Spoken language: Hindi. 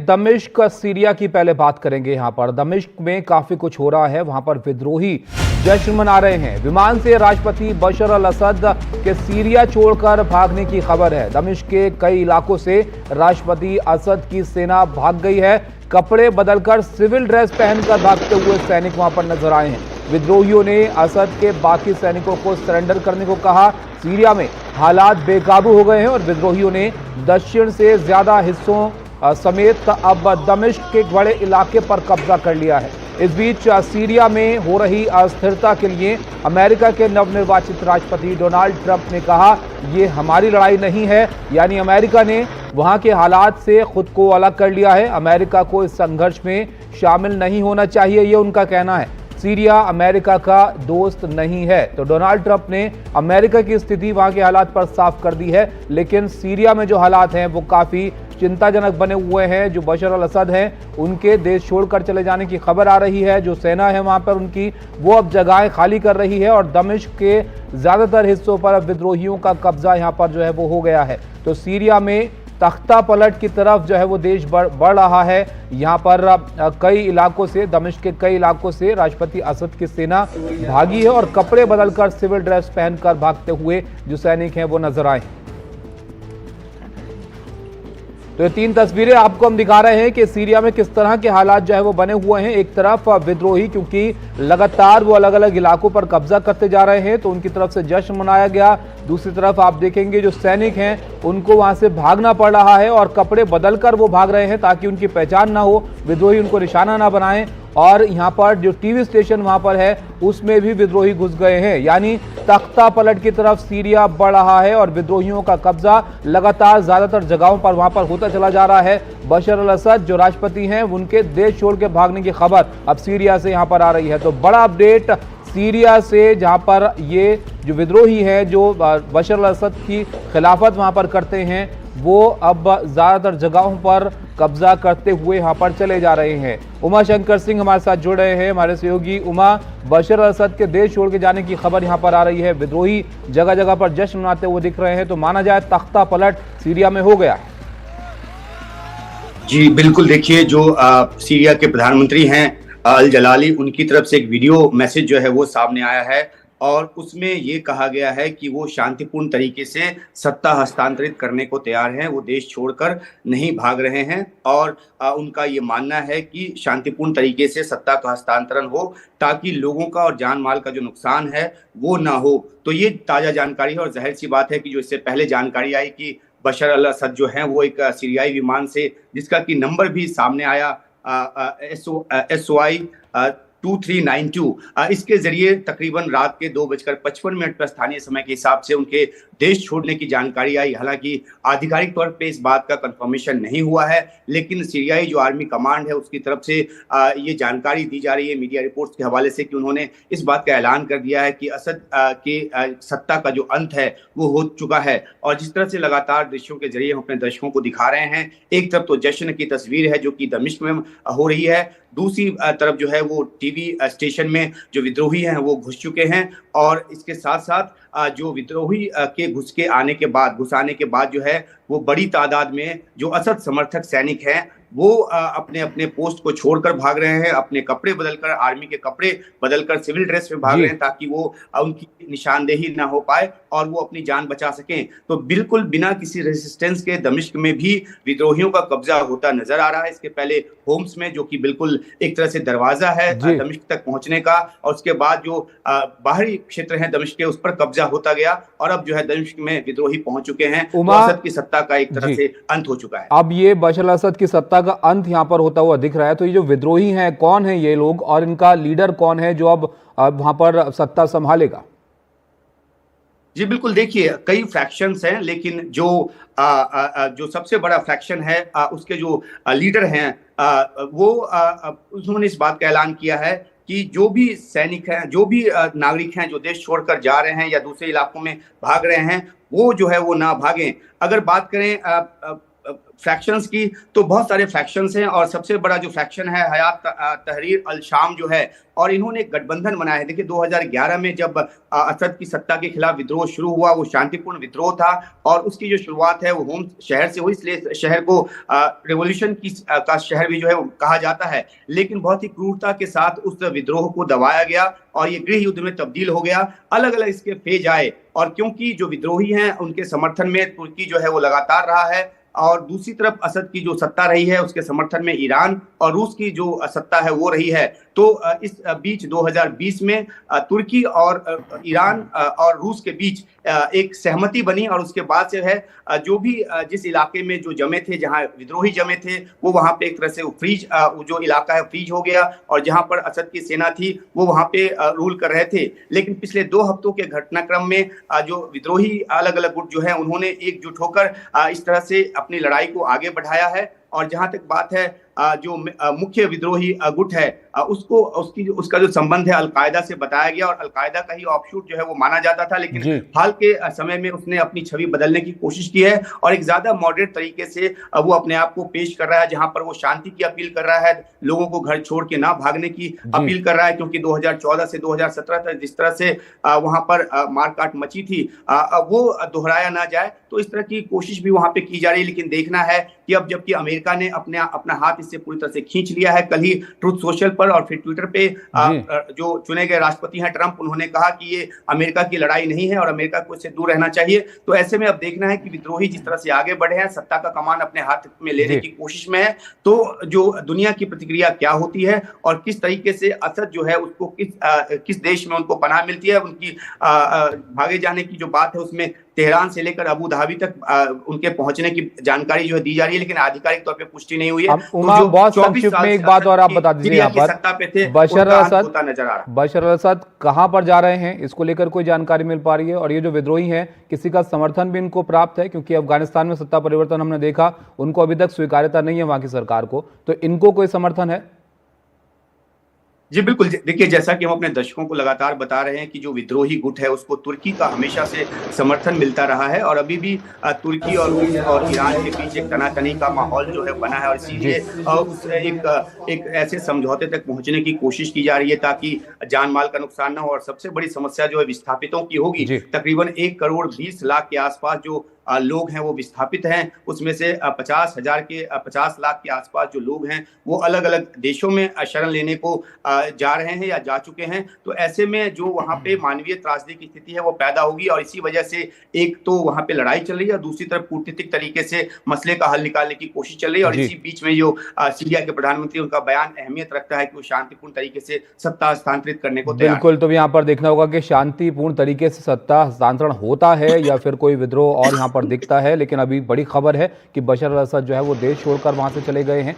दमिश्क सीरिया की पहले बात करेंगे। यहाँ पर दमिश्क में काफी कुछ हो रहा है। वहां पर विद्रोही जश्न मना रहे हैं। विमान से राष्ट्रपति बशर अल असद के सीरिया छोड़कर भागने की खबर है। दमिश्क के कई इलाकों से राष्ट्रपति असद की सेना भाग गई है। कपड़े बदलकर सिविल ड्रेस पहनकर भागते हुए सैनिक वहां पर नजर आए हैं। विद्रोहियों ने असद के बाकी सैनिकों को सरेंडर करने को कहा। सीरिया में हालात बेकाबू हो गए हैं और विद्रोहियों ने दक्षिण से ज्यादा हिस्सों समेत अब दमिश्क के बड़े इलाके पर कब्जा कर लिया है। इस बीच सीरिया में हो रही अस्थिरता के लिए अमेरिका के नवनिर्वाचित राष्ट्रपति डोनाल्ड ट्रंप ने कहा, ये हमारी लड़ाई नहीं है। यानी अमेरिका ने वहां के हालात से खुद को अलग कर लिया है। अमेरिका को इस संघर्ष में शामिल नहीं होना चाहिए, ये उनका कहना है। सीरिया अमेरिका का दोस्त नहीं है। तो डोनाल्ड ट्रंप ने अमेरिका की स्थिति वहां के हालात पर साफ कर दी है। लेकिन सीरिया में जो हालात हैं वो काफी चिंताजनक बने हुए हैं। जो बशर अल असद हैं उनके देश छोड़कर चले जाने की खबर आ रही है। जो सेना है वहां पर उनकी, वो अब जगहें खाली कर रही है और दमिश्क के ज्यादातर हिस्सों पर अब विद्रोहियों का कब्जा यहां पर जो है वो हो गया है। तो सीरिया में तख्ता पलट की तरफ जो है वो देश बढ़ रहा है। यहाँ पर कई इलाकों से, दमिश्क के कई इलाकों से राष्ट्रपति असद की सेना भागी है और कपड़े बदलकर सिविल ड्रेस पहनकर भागते हुए जो सैनिक हैं वो नजर आए। तो ये तीन तस्वीरें आपको हम दिखा रहे हैं कि सीरिया में किस तरह के हालात जो है वो बने हुए हैं। एक तरफ विद्रोही क्योंकि लगातार वो अलग अलग इलाकों पर कब्जा करते जा रहे हैं तो उनकी तरफ से जश्न मनाया गया। दूसरी तरफ आप देखेंगे जो सैनिक हैं उनको वहां से भागना पड़ रहा है और कपड़े बदलकर वो भाग रहे हैं ताकि उनकी पहचान ना हो, विद्रोही उनको निशाना ना बनाएं। और यहाँ पर जो टीवी स्टेशन वहां पर है उसमें भी विद्रोही घुस गए हैं। यानी तख्ता पलट की तरफ सीरिया बढ़ रहा है और विद्रोहियों का कब्जा लगातार ज्यादातर जगहों पर वहां पर होता चला जा रहा है। बशर अल असद जो राष्ट्रपति हैं उनके देश छोड़ के भागने की खबर अब सीरिया से यहाँ पर आ रही है। तो बड़ा अपडेट सीरिया से, जहां पर ये जो विद्रोही हैं जो बशर अल असद की खिलाफत वहां पर करते हैं वो अब ज्यादातर जगहों पर कब्जा करते हुए यहाँ पर चले जा रहे हैं। उमा शंकर सिंह हमारे साथ जुड़ रहे हैं, हमारे सहयोगी। उमा, बशर अल असद के देश छोड़ के जाने की खबर यहाँ पर आ रही है। विद्रोही जगह जगह पर जश्न मनाते हुए दिख रहे हैं, तो माना जाए तख्ता पलट सीरिया में हो गया है। जी बिल्कुल, देखिए जो सीरिया के प्रधानमंत्री हैं अल जलाली, उनकी तरफ से एक वीडियो मैसेज जो है वो सामने आया है और उसमें ये कहा गया है कि वो शांतिपूर्ण तरीके से सत्ता हस्तांतरित करने को तैयार हैं। वो देश छोड़कर नहीं भाग रहे हैं और उनका ये मानना है कि शांतिपूर्ण तरीके से सत्ता का हस्तांतरण हो ताकि लोगों का और जान माल का जो नुकसान है वो ना हो। तो ये ताज़ा जानकारी है और जाहिर सी बात है कि जो इससे पहले जानकारी आई कि बशर अल असद जो हैं वो एक सीरियाई विमान से, जिसका कि नंबर भी सामने आया SOI 2392, इसके जरिए तकरीबन रात के 2:55 पर स्थानीय समय के हिसाब से उनके देश छोड़ने की जानकारी आई। हालांकि आधिकारिक तौर पे इस बात का कंफर्मेशन नहीं हुआ है, लेकिन सीरियाई जो आर्मी कमांड है उसकी तरफ से ये जानकारी दी जा रही है मीडिया रिपोर्ट्स के हवाले से कि उन्होंने इस बात का ऐलान कर दिया है कि असद के सत्ता का जो अंत है वो हो चुका है। और जिस तरह से लगातार दृश्यों के जरिए हम अपने दर्शकों को दिखा रहे हैं, एक तरफ तो जश्न की तस्वीर है जो कि दमिश्क में हो रही है, दूसरी तरफ जो है वो टीवी स्टेशन में जो विद्रोही हैं वो घुस चुके हैं और इसके साथ साथ जो विद्रोही के घुस आने के बाद जो है वो बड़ी तादाद में जो असद समर्थक सैनिक हैं वो अपने अपने पोस्ट को छोड़कर भाग रहे हैं। अपने कपड़े बदलकर, आर्मी के कपड़े बदलकर सिविल ड्रेस में भाग रहे हैं ताकि वो उनकी निशानदेही ना हो पाए और वो अपनी जान बचा सकें। तो बिल्कुल बिना किसी रेजिस्टेंस के दमिश्क में भी विद्रोहियों का कब्जा होता नजर आ रहा है। इसके पहले होम्स में, जो कि बिल्कुल एक तरह से दरवाजा है दमिश्क तक पहुंचने का, और उसके बाद जो बाहरी क्षेत्र है दमिश्क के उस पर कब्जा होता गया और अब जो है दमिश्क में विद्रोही पहुंच चुके हैं। असद की सत्ता का एक तरह से अंत हो चुका है। अब ये बशर अल असद की सत्ता का अंत यहां पर होता हुआ दिख रहा है। तो ये जो विद्रोही हैं, कौन है ये लोग और इनका लीडर कौन है जो अब वहां पर सत्ता संभालेगा? जी बिल्कुल, देखिए कई फ्रैक्शंस हैं, लेकिन जो सबसे बड़ा फ्रैक्शन है उसके जो लीडर हैं वो उन्होंने इस बात का ऐलान किया है कि जो भी सैनिक हैं, जो भी नागरिक हैं जो देश छोड़कर जा रहे हैं या दूसरे इलाकों में भाग रहे हैं, वो जो है वो ना भागें। अगर बात करें फ्रैक्शंस की, तो बहुत सारे फ्रैक्शंस हैं और सबसे बड़ा जो फ्रैक्शन है हयात तहरीर अल शाम जो है, और इन्होंने एक गठबंधन बनाया है। देखिए 2011 में जब असद की सत्ता के खिलाफ विद्रोह शुरू हुआ, वो शांतिपूर्ण विद्रोह था और उसकी जो शुरुआत है वो होम शहर से हुई, इसलिए शहर को रेवोल्यूशन का शहर भी जो है वो कहा जाता है। लेकिन बहुत ही क्रूरता के साथ उस विद्रोह को दबाया गया और ये गृह युद्ध में तब्दील हो गया। अलग अलग इसके फेज आए और क्योंकि जो विद्रोही हैं उनके समर्थन में तुर्की जो है वो लगातार रहा है और दूसरी तरफ असद की जो सत्ता रही है उसके समर्थन में ईरान और रूस की जो सत्ता है वो रही है। तो इस बीच 2020 में तुर्की और ईरान और रूस के बीच एक सहमति बनी और उसके बाद से है जो भी जिस इलाके में जो जमे थे, जहां विद्रोही जमे थे, वो वहां पे एक तरह से फ्रीज जो इलाका है फ्रीज हो गया और जहां पर असद की सेना थी वो वहां पे रूल कर रहे थे। लेकिन पिछले 2 हफ्तों के घटनाक्रम में जो विद्रोही अलग अलग गुट जो है उन्होंने एकजुट होकर इस तरह से अपनी लड़ाई को आगे बढ़ाया है। और जहां तक बात है जो मुख्य विद्रोही गुट है उसका जो संबंध है अलकायदा से बताया गया और अलकायदा का ही ऑफशूट जो है वो माना जाता था, लेकिन हाल के समय में उसने अपनी छवि बदलने की कोशिश की है और एक ज्यादा मॉडरेट तरीके से वो अपने आप को पेश कर रहा है, जहां पर वो शांति की अपील कर रहा है, लोगों को घर छोड़ के ना भागने की अपील कर रहा है। क्योंकि 2014 से 2017 तक जिस तरह से वहां पर मारकाट मची थी वो दोहराया ना जाए, तो इस तरह की कोशिश भी वहां पे की जा रही है। लेकिन देखना है कि अब जबकि अमेरिका ने अपना हाथ इससे पूरी तरह से खींच लिया है, कल ही ट्रुथ सोशल पर और फिर ट्विटर पे जो चुने गए राष्ट्रपति हैं ट्रंप, उन्होंने कहा कि ये अमेरिका की लड़ाई नहीं है और अमेरिका को इससे दूर रहना चाहिए। तो ऐसे में अब देखना है कि विद्रोही जिस तरह से आगे बढ़े हैं, सत्ता का कमान अपने हाथ में लेने की कोशिश में है, तो जो दुनिया की प्रतिक्रिया क्या होती है और किस तरीके से असद जो है उसको किस देश में उनको पनाह मिलती है। उनकी भागे जाने की जो बात है उसमें तेहरान से लेकर अबू धाबी तक उनके पहुंचने की जानकारी जो है दी जा रही है, लेकिन आधिकारिक तौर पे पुष्टि नहीं हुई है। तो बहुत संक्षिप्त में एक बात और आप बता दीजिए, यहाँ पर सत्ता पे थे बशर अल असद कहां पर जा रहे हैं, इसको लेकर कोई जानकारी मिल पा रही है? और ये जो विद्रोही हैं किसी का समर्थन भी इनको प्राप्त है? क्योंकि अफगानिस्तान में सत्ता परिवर्तन हमने देखा, उनको अभी तक स्वीकार्यता नहीं है वहां की सरकार को, तो इनको कोई समर्थन है? जी बिल्कुल, देखिए जैसा कि हम अपने दर्शकों को लगातार बता रहे हैं कि जो विद्रोही गुट है उसको तुर्की का हमेशा से समर्थन मिलता रहा है और अभी भी तुर्की और रूस और ईरान के बीच एक तनातनी का माहौल जो है बना है और इसीलिए एक ऐसे समझौते तक पहुंचने की कोशिश की जा रही है ताकि जान माल का नुकसान ना हो। और सबसे बड़ी समस्या जो है विस्थापितों की होगी। तकरीबन 1 करोड़ 20 लाख के आसपास जो लोग हैं वो विस्थापित हैं, उसमें से 50 लाख के आसपास जो लोग हैं वो अलग अलग देशों में शरण लेने को जा रहे हैं या जा चुके हैं। तो ऐसे में जो वहां पे मानवीय त्रासदी की स्थिति है वो पैदा होगी और इसी वजह से एक तो वहां पे लड़ाई चल रही है और दूसरी तरफ कूटनीतिक तरीके से मसले का हल निकालने की कोशिश चल रही है। और इसी बीच में जो सीरिया के प्रधानमंत्री, उनका बयान अहमियत रखता है कि वो शांतिपूर्ण तरीके से सत्ता हस्तांतरित करने को तैयार। बिल्कुल, तो यहाँ पर देखना होगा कि शांतिपूर्ण तरीके से सत्ता हस्तांतरण होता है या फिर कोई विद्रोह और यहाँ पर दिखता है। लेकिन अभी बड़ी खबर है कि बशर अल असद जो है वो देश छोड़कर वहां से चले गए हैं।